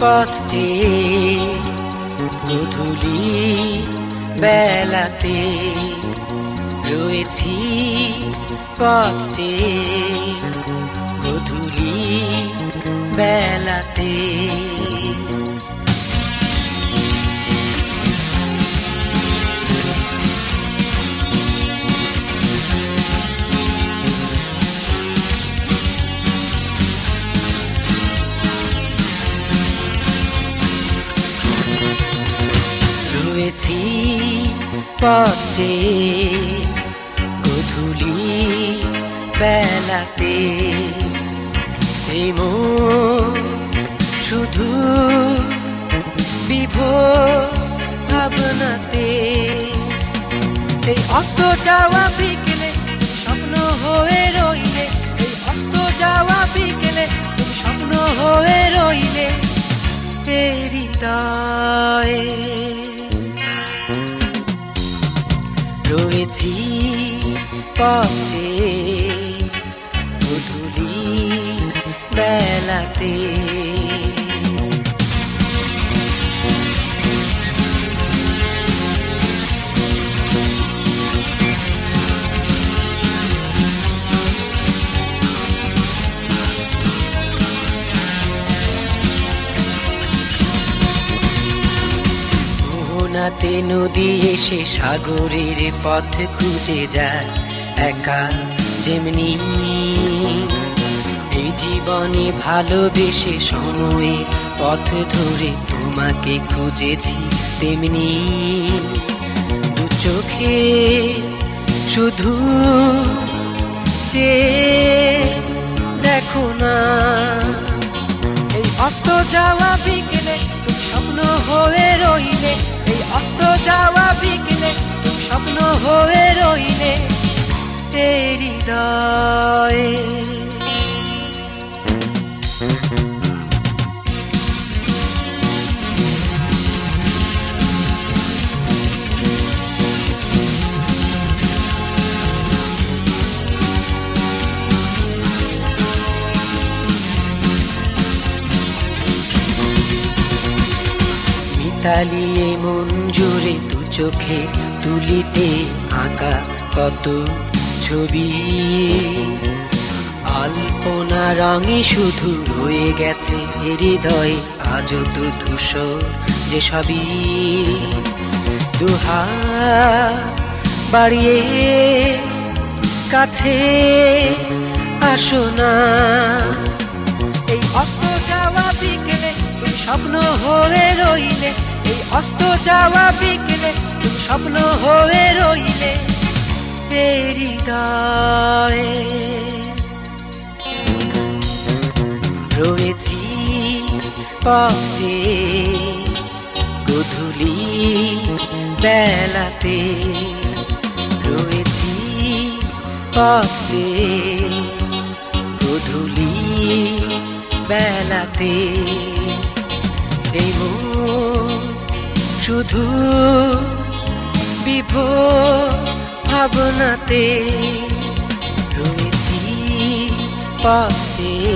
পথ চেয়ে গধূলি বেলাতে রয়েছি পথ চেয়ে গধূলি বেলাতে রয়েছি পথ চেয়ে গধূলি বেলাতে এই মন শুধু বিভোর ভাবনাতে এই অস্ত যাওয়া বিকেলে স্বপ্ন হয়ে রইলে এই অস্ত যাওয়া বিকেলে স্বপ্ন হয়ে রইলে হৃদয়ে রয়েছি পথ চেয়ে গধূলি বেলাতে মোহনাতে নদী এসে সাগরের পথ খুঁজে যায় একা যেমনি এই জীবনে ভালোবেসে সময়ে পথ ধরে তোমাকে খুঁজেছি তেমনি দু চোখে শুধু চেয়ে দেখো না এই অস্ত যাওয়া বিকেলে স্বপ্ন হয়ে রইলে এই অস্ত যাওয়া বিকেলে স্বপ্ন হয়ে রইলে হৃদয়ে মিতালিয়ে মন জুড়ে দু চোখে তুলিতে আঁকা কত ছবি আলপনা রঙে শুধু রয়ে গেছে হৃদয় আজও তো ধূসর যে সবই দুহাত বাড়িয়ে কাছে আসো না এই অস্ত যাওয়া বিকেলে তুমি স্বপ্ন হয়ে রইলে এই অস্ত যাওয়া বিকেলে তুমি স্বপ্ন হয়ে রইলে হৃদয়ে রয়েছি পথ চেয়ে গধূলি বেলাতে রয়েছি পথ চেয়ে গধূলি বেলাতে এই মন শুধু বিভোর ভাবনাতে রয়েছি পথ চেয়ে